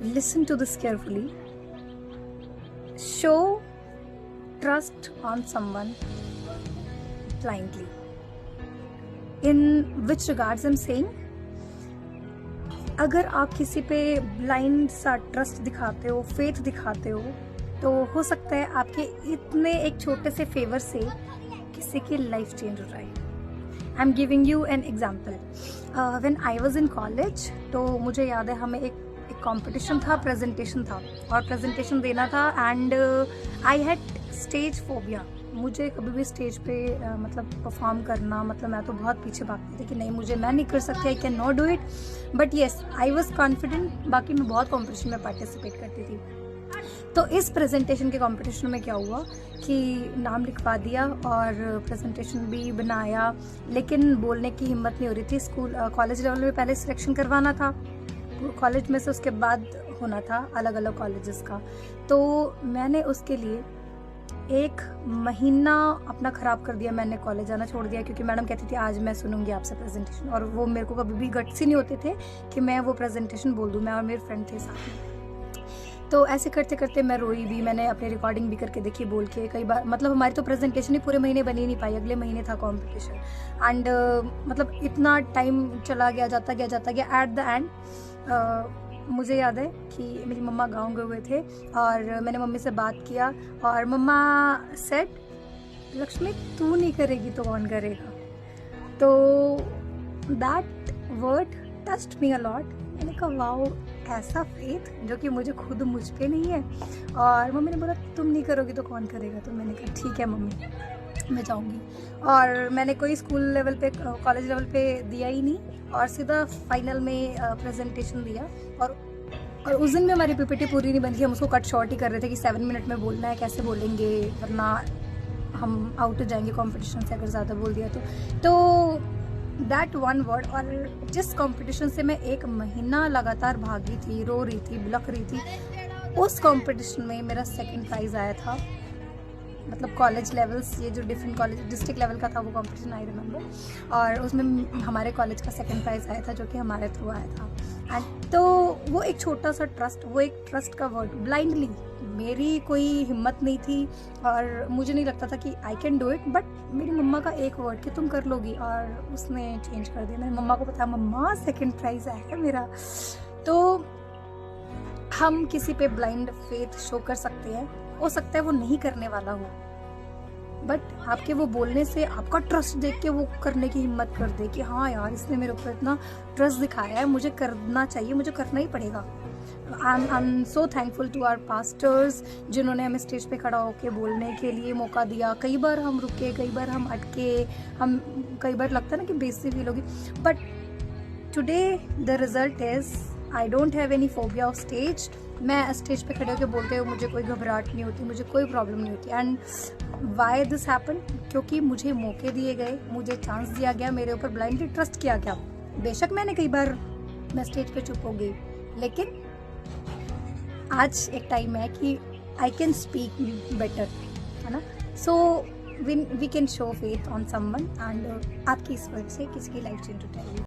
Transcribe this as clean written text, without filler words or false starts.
Listen to this carefully. Show trust on someone blindly. In which regards I'm saying, अगर आप किसी पे blind सा ट्रस्ट दिखाते हो, फेथ दिखाते हो, तो हो सकता है आपके इतने एक छोटे से फेवर से किसी की लाइफ चेंज हो जाए. I am giving you an example. When I was in college, तो मुझे याद है हमें एक कंपटीशन था, प्रेजेंटेशन था और प्रेजेंटेशन देना था. And I had stage phobia. मुझे कभी भी स्टेज पे मतलब परफॉर्म करना, मतलब मैं तो बहुत पीछे भागती थी कि नहीं, मैं नहीं कर सकती, I can not do it. But yes, I was confident. बाकी मैं बहुत कॉम्पिटिशन में पार्टिसिपेट करती थी. तो इस प्रेजेंटेशन के कंपटीशन में क्या हुआ कि नाम लिखवा दिया और प्रेजेंटेशन भी बनाया, लेकिन बोलने की हिम्मत नहीं हो रही थी. स्कूल कॉलेज लेवल में पहले सिलेक्शन करवाना था कॉलेज में से, उसके बाद होना था अलग अलग कॉलेजेस का. तो मैंने उसके लिए 1 महीना अपना ख़राब कर दिया. मैंने कॉलेज जाना छोड़ दिया क्योंकि मैडम कहती थी आज मैं सुनूंगी आपसे प्रेजेंटेशन, और वो मेरे को कभी भी गट्स ही नहीं होते थे कि मैं वो प्रेजेंटेशन बोल दूँ. मैं और मेरे फ्रेंड थे साथ में. तो ऐसे करते करते मैं रोई भी. मैंने अपनी रिकॉर्डिंग भी करके देखी बोल के कई बार. मतलब हमारी तो प्रेजेंटेशन ही पूरे महीने बनी नहीं पाई, अगले महीने था कॉम्पिटिशन. एंड मतलब इतना टाइम चला गया, जाता गया. एट द एंड मुझे याद है कि मेरी मम्मा गांव गए हुए थे और मैंने मम्मी से बात किया और मम्मा सेड, लक्ष्मी तू नहीं करेगी तो कौन करेगा. तो that word touched me a lot. मैंने कहा वाओ, ऐसा फेथ जो कि मुझे खुद मुझ पे नहीं है. और मम्मी ने बोला तुम नहीं करोगी तो कौन करेगा. तो मैंने कहा ठीक है मम्मी, मैं जाऊंगी. और मैंने कोई स्कूल लेवल पे, कॉलेज लेवल पे दिया ही नहीं और सीधा फाइनल में प्रेजेंटेशन दिया. और उस दिन में हमारी पीपीटी पूरी नहीं बनी थी. हम उसको कट शॉर्ट ही कर रहे थे कि 7 मिनट में बोलना है, कैसे बोलेंगे वरना हम आउट हो जाएंगे कॉम्पिटिशन से अगर ज़्यादा बोल दिया तो दैट वन वर्ड. और जिस कंपटीशन से मैं 1 महीना लगातार भागी थी, रो रही थी, बिलख रही थी, उस कंपटीशन में मेरा 2nd प्राइज़ आया था. मतलब कॉलेज लेवल्स, ये जो डिफरेंट कॉलेज डिस्ट्रिक्ट लेवल का था वो कंपटीशन, आई रिमेंबर. और उसमें हमारे कॉलेज का 2nd प्राइज़ आया था जो कि हमारे थ्रू आया था. एंड तो वो एक छोटा सा ट्रस्ट, वो एक ट्रस्ट का वर्ड ब्लाइंडली. मेरी कोई हिम्मत नहीं थी और मुझे नहीं लगता था कि I can do it. But मेरी मम्मा का एक वर्ड कि तुम कर लोगी, और उसने चेंज कर दिया. मैंने मम्मा को बताया मम्मा 2nd प्राइज़ आया है मेरा. तो हम किसी पे ब्लाइंड फेथ शो कर सकते हैं. हो सकता है वो नहीं करने वाला हो, बट आपके वो बोलने से आपका ट्रस्ट देख के वो करने की हिम्मत कर दे कि हाँ यार, इसने मेरे ऊपर इतना ट्रस्ट दिखाया है, मुझे करना चाहिए, मुझे करना ही पड़ेगा. I am so thankful to our pastors जिन्होंने हमें स्टेज पे खड़ा होकर बोलने के लिए मौका दिया. कई बार हम रुके, कई बार हम अटके, हम कई बार लगता है ना कि बेइज्जती फील होगी. But today the result is I don't have any phobia of stage. मैं स्टेज पे खड़े होकर बोलते हुए मुझे कोई घबराहट नहीं होती, मुझे कोई प्रॉब्लम नहीं होती. And why this happen? क्योंकि मुझे मौके दिए गए, मुझे चांस दिया गया, मेरे ऊपर ब्लाइंडली ट्रस्ट किया गया. बेशक मैंने कई बार मैं स्टेज पे चुप हो गई, लेकिन आज एक टाइम है कि आई कैन स्पीक बेटर, है ना. So we can show faith on someone. And आपकी इस वर्ड से किसी की लाइफ चेंज हो जाएगी.